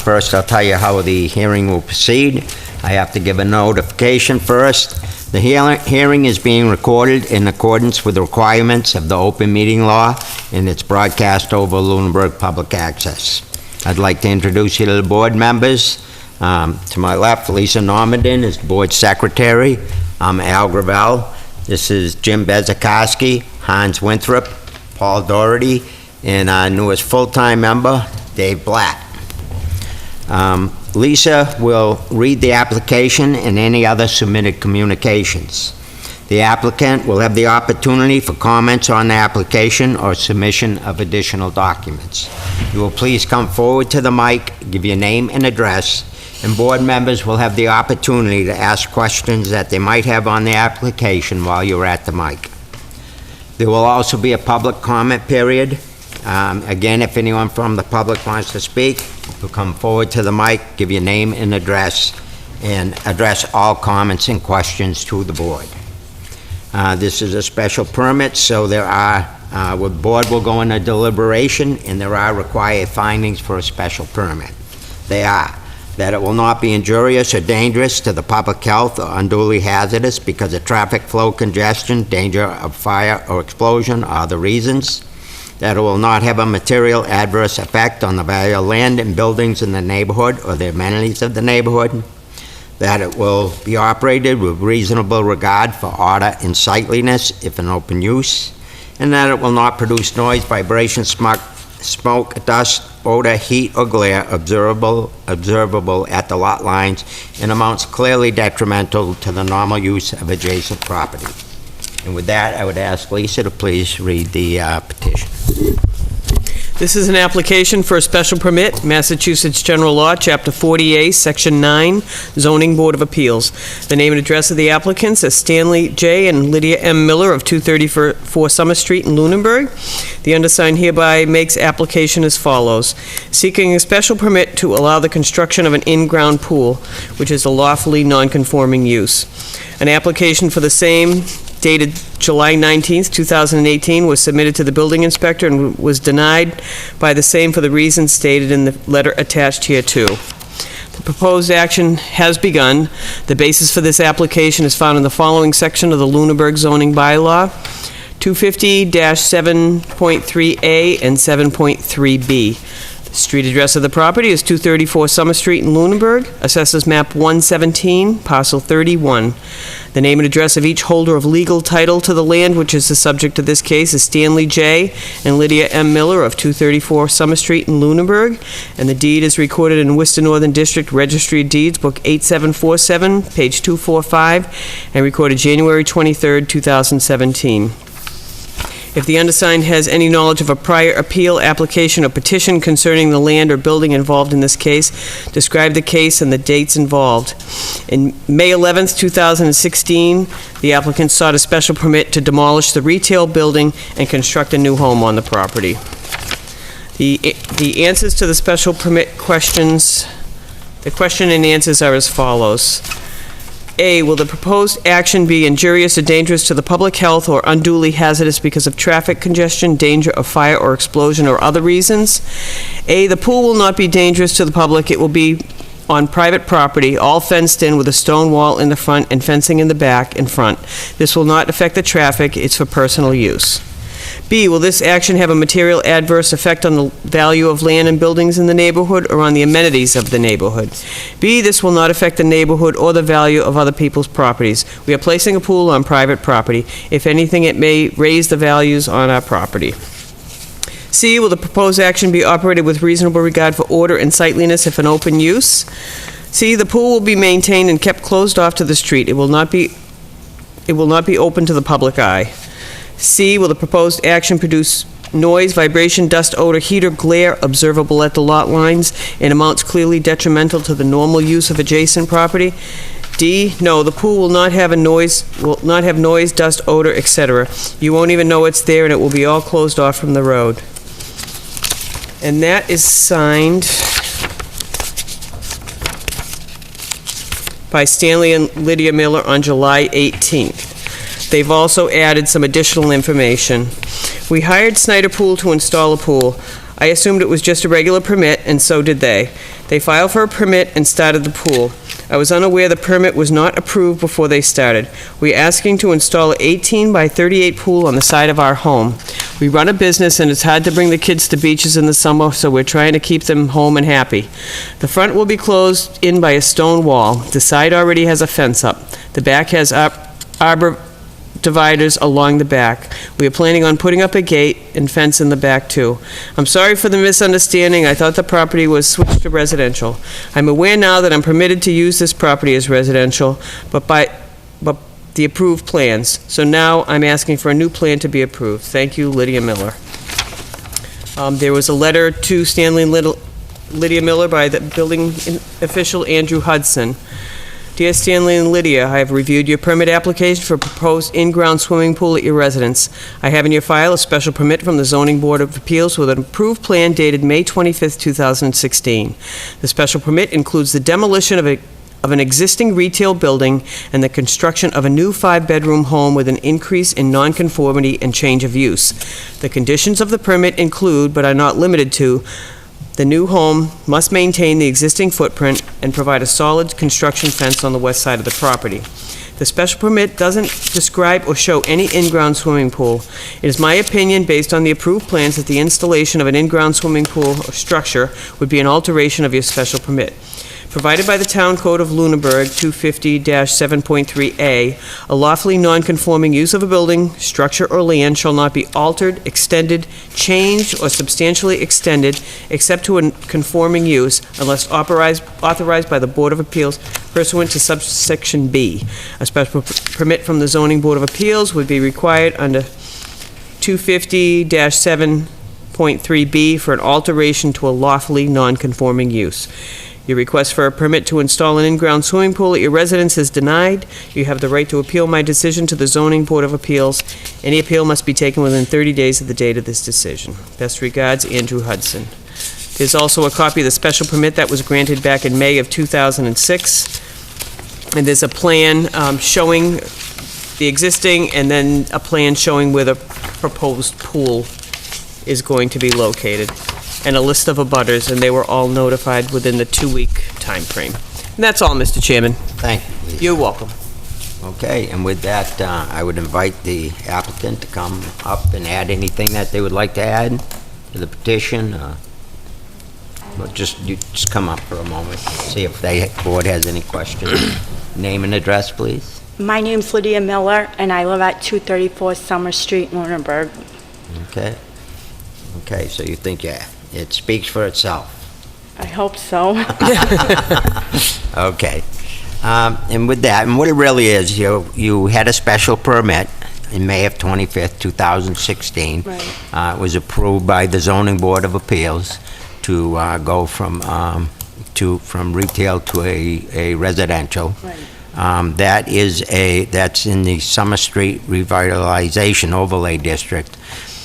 First, I'll tell you how the hearing will proceed. I have to give a notification first. The hearing is being recorded in accordance with the requirements of the open meeting law, and it's broadcast over Lunenburg Public Access. I'd like to introduce you to the board members. To my left, Lisa Normandin is board secretary. I'm Al Gravel. This is Jim Bezikoski, Hans Winthrop, Paul Doherty, and our newest full-time member, Dave Blatt. Lisa will read the application and any other submitted communications. The applicant will have the opportunity for comments on the application or submission of additional documents. You will please come forward to the mic, give your name and address, and board members will have the opportunity to ask questions that they might have on the application while you're at the mic. There will also be a public comment period. Again, if anyone from the public wants to speak, you'll come forward to the mic, give your name and address all comments and questions to the board. This is a special permit, so the board will go into deliberation, and there are required findings for a special permit. They are that it will not be injurious or dangerous to the public health or unduly hazardous because of traffic flow congestion, danger of fire or explosion are the reasons. That it will not have a material adverse effect on the value of land and buildings in the neighborhood or the amenities of the neighborhood. That it will be operated with reasonable regard for order and sightliness if in open use. And that it will not produce noise, vibration, smoke, dust, odor, heat, or glare observable at the lot lines in amounts clearly detrimental to the normal use of adjacent property. And with that, I would ask Lisa to please read the petition. This is an application for a special permit, Massachusetts General Law, Chapter 40A, Section 9, Zoning Board of Appeals. The name and address of the applicants is Stanley J. and Lydia M. Miller of 234 Summer Street in Lunenburg. The undersigned hereby makes application as follows. Seeking a special permit to allow the construction of an in-ground pool, which is a lawfully non-conforming use. An application for the same, dated July 19th, 2018, was submitted to the building inspector and was denied by the same for the reasons stated in the letter attached hereto. The proposed action has begun. The basis for this application is found in the following section of the Lunenburg zoning bylaw, 250-7.3A and 7.3B. The street address of the property is 234 Summer Street in Lunenburg, Assessors Map 117, Parcel 31. The name and address of each holder of legal title to the land, which is the subject of this case, is Stanley J. and Lydia M. Miller of 234 Summer Street in Lunenburg, and the deed is recorded in Worcester Northern District Registry of Deeds, Book 8747, page 245, and recorded January 23, 2017. If the undersigned has any knowledge of a prior appeal, application, or petition concerning the land or building involved in this case, describe the case and the dates involved. In May 11th, 2016, the applicant sought a special permit to demolish the retail building and construct a new home on the property. The answers to the special permit questions, the question and answers are as follows. A, will the proposed action be injurious or dangerous to the public health or unduly hazardous because of traffic congestion, danger of fire or explosion, or other reasons? A, the pool will not be dangerous to the public. It will be on private property, all fenced in with a stone wall in the front and fencing in the back and front. This will not affect the traffic. It's for personal use. B, will this action have a material adverse effect on the value of land and buildings in the neighborhood or on the amenities of the neighborhood? B, this will not affect the neighborhood or the value of other people's properties. We are placing a pool on private property. If anything, it may raise the values on our property. C, will the proposed action be operated with reasonable regard for order and sightliness if an open use? C, the pool will be maintained and kept closed off to the street. It will not be open to the public eye. C, will the proposed action produce noise, vibration, dust, odor, heat, or glare observable at the lot lines in amounts clearly detrimental to the normal use of adjacent property? D, no, the pool will not have noise, dust, odor, etc. You won't even know it's there, and it will be all closed off from the road. And that is signed by Stanley and Lydia Miller on July 18th. They've also added some additional information. We hired Snyder Pool to install a pool. I assumed it was just a regular permit, and so did they. They filed for a permit and started the pool. I was unaware the permit was not approved before they started. We're asking to install an 18 by 38 pool on the side of our home. We run a business, and it's hard to bring the kids to beaches in the summer, so we're trying to keep them home and happy. The front will be closed in by a stone wall. The side already has a fence up. The back has arbor dividers along the back. We are planning on putting up a gate and fence in the back, too. I'm sorry for the misunderstanding. I thought the property was switched to residential. I'm aware now that I'm permitted to use this property as residential, but the approved plans. So now I'm asking for a new plan to be approved. Thank you, Lydia Miller. There was a letter to Stanley and Lydia Miller by the building official, Andrew Hudson. Dear Stanley and Lydia, I have reviewed your permit application for a proposed in-ground swimming pool at your residence. I have in your file a special permit from the Zoning Board of Appeals with an approved plan dated May 25th, 2016. The special permit includes the demolition of an existing retail building and the construction of a new 5-bedroom home with an increase in nonconformity and change of use. The conditions of the permit include, but are not limited to, the new home must maintain the existing footprint and provide a solid construction fence on the west side of the property. The special permit doesn't describe or show any in-ground swimming pool. It is my opinion, based on the approved plans, that the installation of an in-ground swimming pool or structure would be an alteration of your special permit. Provided by the Town Code of Lunenburg, 250-7.3A, a lawfully non-conforming use of a building, structure, or land shall not be altered, extended, changed, or substantially extended, except to a conforming use, unless authorized by the Board of Appeals pursuant to subsection B. A special permit from the Zoning Board of Appeals would be required under 250-7.3B for an alteration to a lawfully non-conforming use. Your request for a permit to install an in-ground swimming pool at your residence is denied. You have the right to appeal my decision to the Zoning Board of Appeals. Any appeal must be taken within 30 days of the date of this decision. Best regards, Andrew Hudson. There's also a copy of the special permit that was granted back in May of 2006. And there's a plan showing the existing, and then a plan showing where the proposed pool is going to be located, and a list of abutters, and they were all notified within the 2-week time frame. And that's all, Mr. Chairman. Thank you, Lisa. You're welcome. Okay, and with that, I would invite the applicant to come up and add anything that they would like to add to the petition. But you just come up for a moment, see if the board has any questions. Name and address, please. My name's Lydia Miller, and I live at 234 Summer Street, Lunenburg. Okay. Okay, so you think, it speaks for itself. I hope so. Okay. And with that, and what it really is, you had a special permit in May of 25th, 2016. Right. It was approved by the Zoning Board of Appeals to go from retail to a residential. Right. That's in the Summer Street Revitalization Overlay District,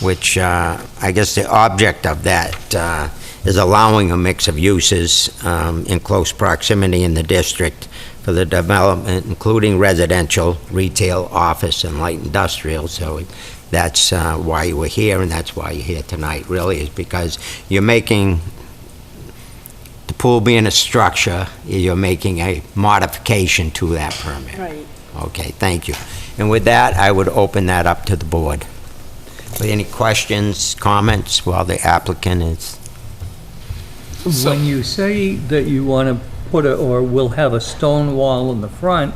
which I guess the object of that is allowing a mix of uses in close proximity in the district for the development, including residential, retail, office, and light industrial. So that's why you were here, and that's why you're here tonight, really, is because you're making, the pool being a structure, you're making a modification to that permit. Right. Okay, thank you. And with that, I would open that up to the board. Any questions, comments while the applicant is? When you say that you want to put or will have a stone wall in the front,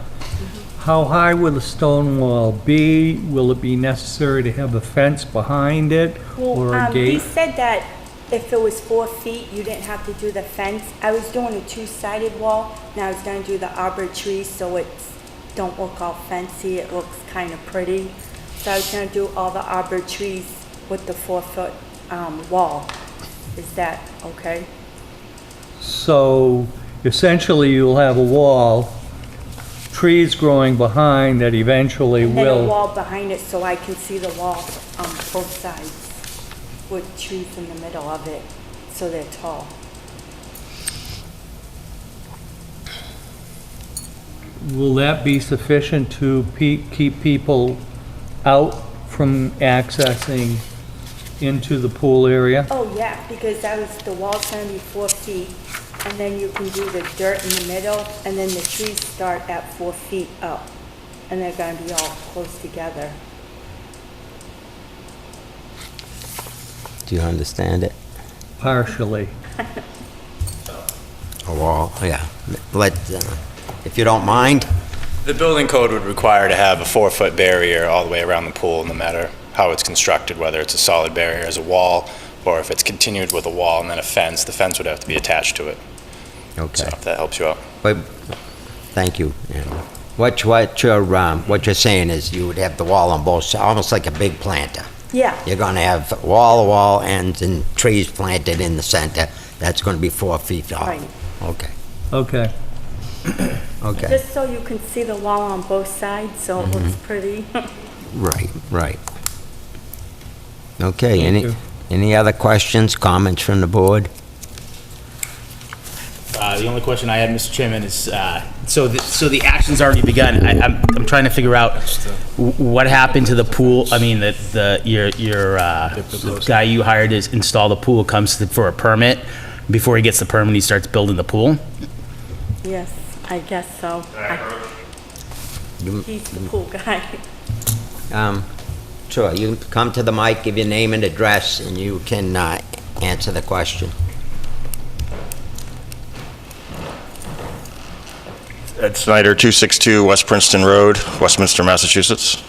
how high will the stone wall be? Will it be necessary to have a fence behind it or a He gate? said that if it was 4 feet, you didn't have to do the fence. I was doing a 2-sided wall, and I was gonna do the arbor trees so it don't look all fancy, it looks kind of pretty. So I was gonna do all the arbor trees with the 4-foot wall. Is that okay? So essentially you'll have a wall, trees growing behind that eventually And then a will... wall behind it so I can see the wall on both sides with trees in the middle of it, so they're tall. Will that be sufficient to keep people out from accessing into the pool area? Oh, yeah, because the wall's gonna be 4 feet, and then you can do the dirt in the middle, and then the trees start at 4 feet up, and they're gonna be all close together. Do you understand it? Partially. A wall, yeah. If you don't mind, The building code would require to have a 4-foot barrier all the way around the pool, no matter how it's constructed, whether it's a solid barrier as a wall, or if it's continued with a wall and then a fence, the fence would have to be attached to it. So okay. if that helps you out. But, thank you. Andy. What you're saying is you would have the wall on both sides, almost like a big planter. Yeah, You're gonna have wall ends and trees planted in the center. That's gonna be 4 feet tall. right. Okay, Okay. okay. Just so you can see the wall on both sides, so it looks pretty. Right. Okay, Thank you. any other questions, comments from the board? The only question I had, Mr. Chairman, is, so the action's already begun. I'm trying to figure out what happened to the pool. I mean, the guy you hired to install the pool comes for a permit. Before he gets the permit, he starts building the pool. Yes, I guess so. You- He's the pool guy. Sure, you can come to the mic, give your name and address, and you can answer the question. Ed Snyder, 262 West Princeton Road, Westminster, Massachusetts.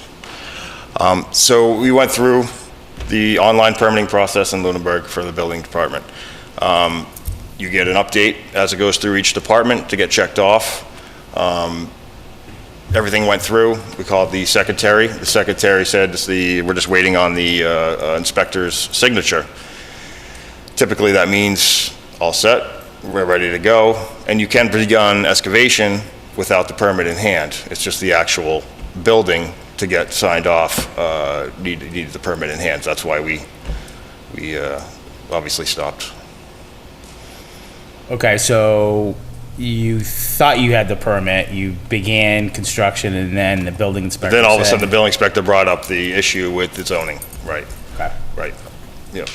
So we went through the online permitting process in Lunenburg for the building department. You get an update as it goes through each department to get checked off. Everything went through. We called the secretary. The secretary said we're just waiting on the inspector's signature. Typically, that means all set, we're ready to go, and you can begin excavation without the permit in hand. It's just the actual building to get signed off needed the permit in hand. That's why we obviously stopped. Okay, so you thought you had the permit, you began construction, and then the building inspector Then all of a said- sudden, the building inspector brought up the issue with the zoning. Right, Okay, right. Yep.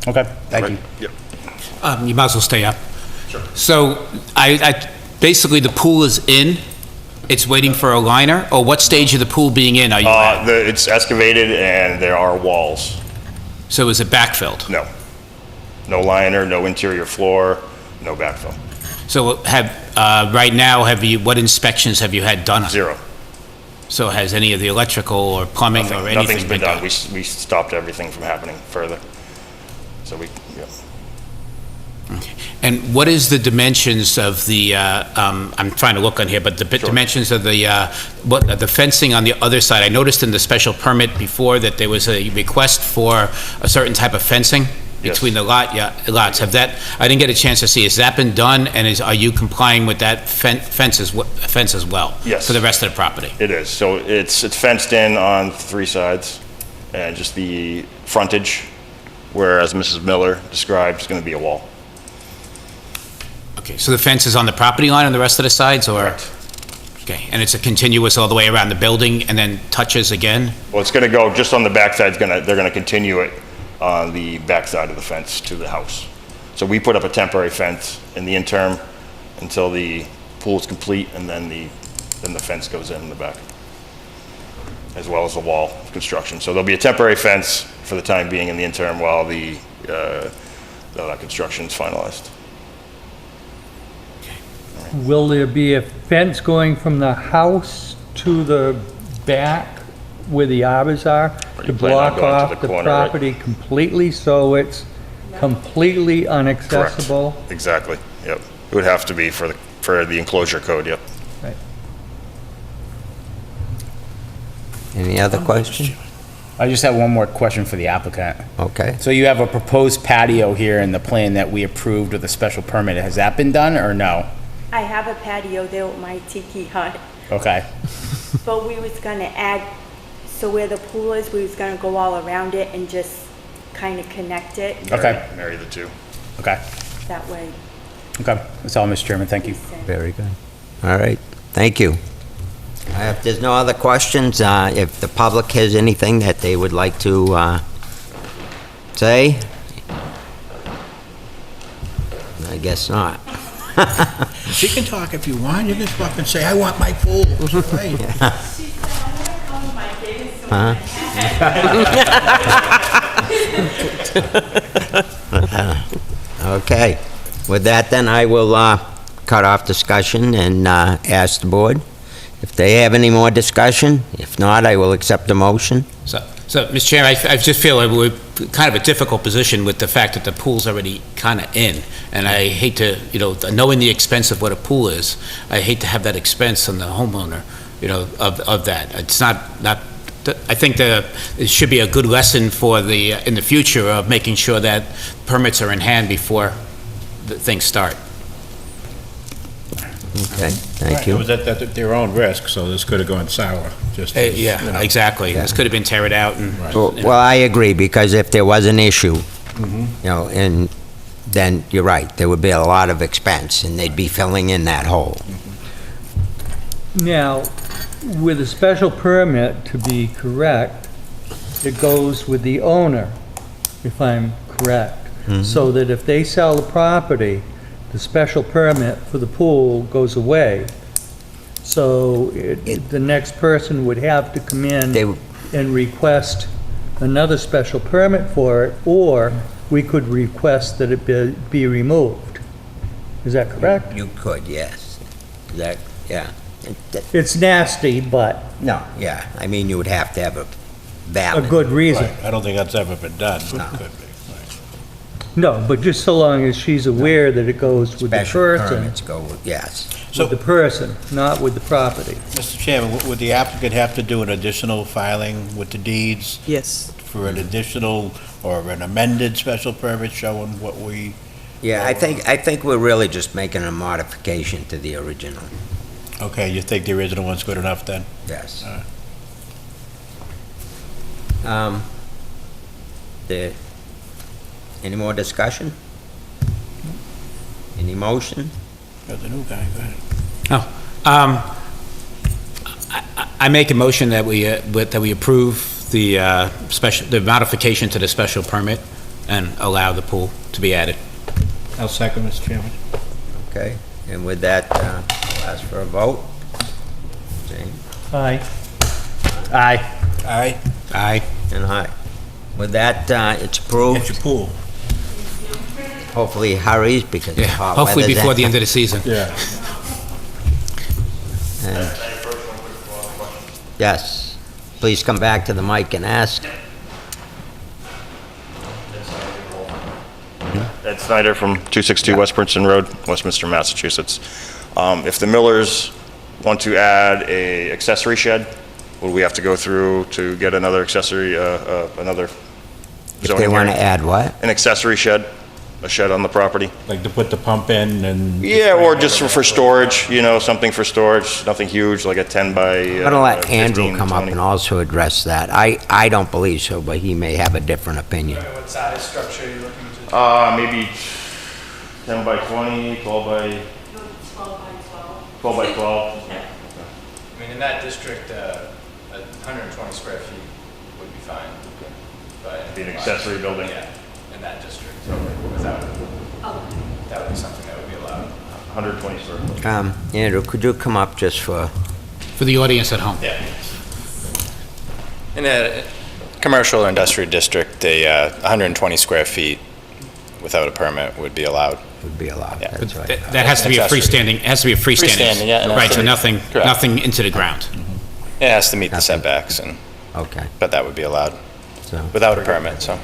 okay, thank you. Yep. You might as well stay up. So, basically, the pool is in, it's waiting for a liner, or what stage of the pool being in are you at? It's excavated and there are walls. So is it backfilled? No. No liner, no interior floor, no backfill. So right now, what inspections have you had done? Zero. So has any of the electrical or plumbing or anything Nothing's been done. done? We stopped everything from happening further. So yeah. And what is the dimensions of the, I'm trying to look on here, but the dimensions of the fencing on the other side? I noticed in the special permit before that there was a request for a certain type of fencing Yes. between the lots. I didn't get a chance to see, has that been done, and are you complying with that fence as well? Yes. For the rest of the property? It is. So it's fenced in on 3 sides, and just the frontage, where, as Mrs. Miller described, is going to be a wall. Okay, so the fence is on the property line on the rest of the sides, or? Correct. Okay, and it's a continuous all the way around the building and then touches again? Well, it's going to go just on the backside. They're going to continue it on the backside of the fence to the house. So we put up a temporary fence in the interim until the pool is complete, and then the fence goes in the back, as well as the wall construction. So there'll be a temporary fence for the time being in the interim while the construction is finalized. Will there be a fence going from the house to the back where the arbors are? Or To you plan on block going to off the the corner, right? property completely so it's completely inaccessible? Correct. Exactly, yep. It would have to be for the enclosure code, yep. Right. Any other question? I just have one more question for the applicant. Okay. So you have a proposed patio here in the plan that we approved with a special permit. Has that been done, or no? I have a patio there with my tiki hut, Okay, but we was gonna add, so where the pool is, we was gonna go all around it and just kind of connect it okay, Marry the two. okay, that way. okay. That's all, Mr. Chairman, thank you. Very good. All right, thank you. If there's no other questions, if the public has anything that they would like to Say? I guess not. She can talk if you want. You can just walk and say, I want my pool. Right. Okay. With that, then, I will cut off discussion and ask the board if they have any more discussion. If not, I will accept the motion. So, Mr. Chairman, I just feel like we're kind of a difficult position with the fact that the pool's already kind of in. And I hate to, knowing the expense of what a pool is, I hate to have that expense on the homeowner, of that. It's not, I think that it should be a good lesson for in the future of making sure that permits are in hand before things start. Okay, thank It you. was at their own risk, so this could have gone sour. Just as, you know. Yeah, exactly. This could have been teared out and. Well, I agree, because if there was an issue, and then you're right, there would be a lot of expense, and they'd be filling in that hole. Now, with a special permit, to be correct, it goes with the owner, if I'm correct. So that if they sell the property, the special permit for the pool goes away. So the next person would have to come in They- and request another special permit for it, or we could request that it be removed. Is that correct? You could, yes. That, yeah. It's nasty, but No, yeah, I mean, you would have to have a a valid. good reason. Right. I don't think that's ever been done, but it could be. No, but just so long as she's aware that it goes with the Special person, permits go with, yes. So- with the person, not with the property. Mr. Chairman, would the applicant have to do an additional filing with the deeds Yes. for an additional or an amended special permit showing what we, Yeah, I think we're really just making a modification to the original, okay, you think the original one's good enough then? yes. All right. The, any more discussion? Any motion? You're the new guy, go ahead. I make a motion that we approve the modification to the special permit and allow the pool to be added. I'll second, Mr. Chairman. Okay, and with that, I'll ask for a vote. Jane? Aye. Aye. Aye. Aye. And aye. With that, it's It's approved. your pool. Hopefully it hurries, because Yeah, it's hot hopefully weather before then. the end of the season. Yeah. And- Yes, please come back to the mic and ask. Ed Snyder from 262 West Princeton Road, Westminster, Massachusetts. If the Millers want to add a accessory shed, would we have to go through to get another accessory, another If they zoning want to hearing? add what? An accessory shed, a shed on the property? Like to put the pump in and... Yeah, or just for storage, something for storage, nothing huge, like a 10 by I'm going to let Andrew 15, come up 20. and also address that. I don't believe so, but he may have a different opinion. What size structure are you looking to? Maybe 10 by 20, 12 by... 12 by 12. I mean, in that district, 120 square feet would be fine. But Be an accessory building. Yeah, in that district, without, that would be something that would be allowed. 120 square foot. Andrew, could you come up just for, For the audience at home. Yeah. In a commercial or industrial district, 120 square feet without a permit would be allowed. would be allowed? Yeah. That's right. That has to be a freestanding, Freestanding, yeah, and Right, so that's- nothing, correct. nothing into the ground. It has to meet the Nothing. setbacks, Okay, but that would be allowed so, without a permit, so.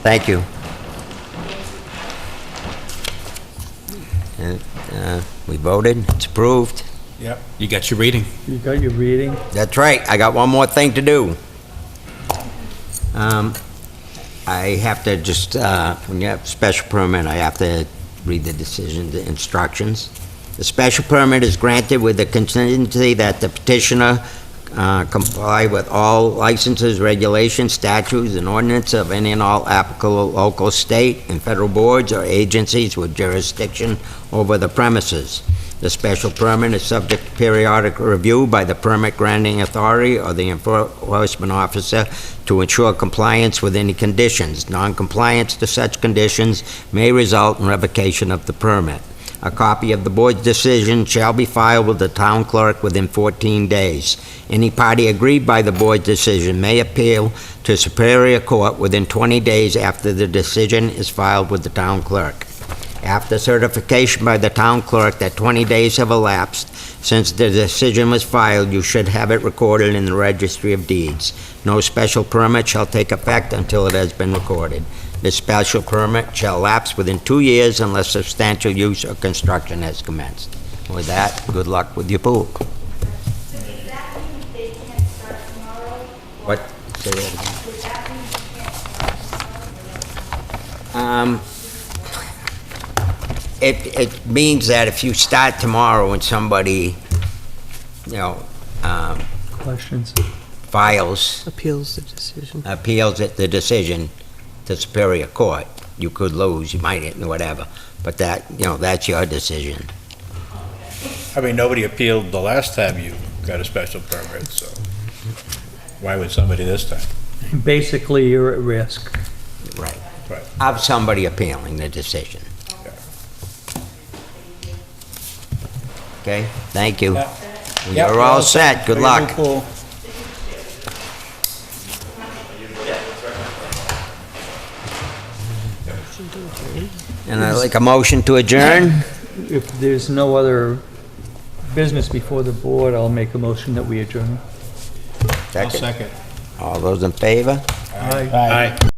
thank you. And, we voted, it's approved. Yep. You got your reading. You got your reading? That's right, I got one more thing to do. I have to just, when you have special permit, I have to read the decision, the instructions. The special permit is granted with the contingency that the petitioner comply with all licenses, regulations, statutes, and ordinances of any and all applicable local, state, and federal boards or agencies with jurisdiction over the premises. The special permit is subject to periodic review by the permit granting authority or the enforcement officer to ensure compliance with any conditions. Non-compliance to such conditions may result in revocation of the permit. A copy of the board's decision shall be filed with the town clerk within 14 days. Any party aggrieved by the board's decision may appeal to Superior Court within 20 days after the decision is filed with the town clerk. After certification by the town clerk that 20 days have elapsed since the decision was filed, you should have it recorded in the Registry of Deeds. No special permit shall take effect until it has been recorded. This special permit shall lapse within 2 years unless substantial use or construction has commenced. With that, good luck with your pool. Does that mean they can't start tomorrow? What? Say that again. Does that mean they can't start tomorrow? It means that if you start tomorrow and somebody, Questions? files, Appeals the decision. appeals the decision to Superior Court, you could lose, you might, whatever, but that's your decision. I mean, nobody appealed the last time you got a special permit, so why would somebody this time? Basically, you're at risk. Right. Right. Of somebody appealing the decision. Okay, thank you. Yeah. You're all set, good luck. Cool. And I'd like a motion to adjourn? If there's no other business before the board, I'll make a motion that we adjourn. I'll second. All those in favor? Aye. Aye.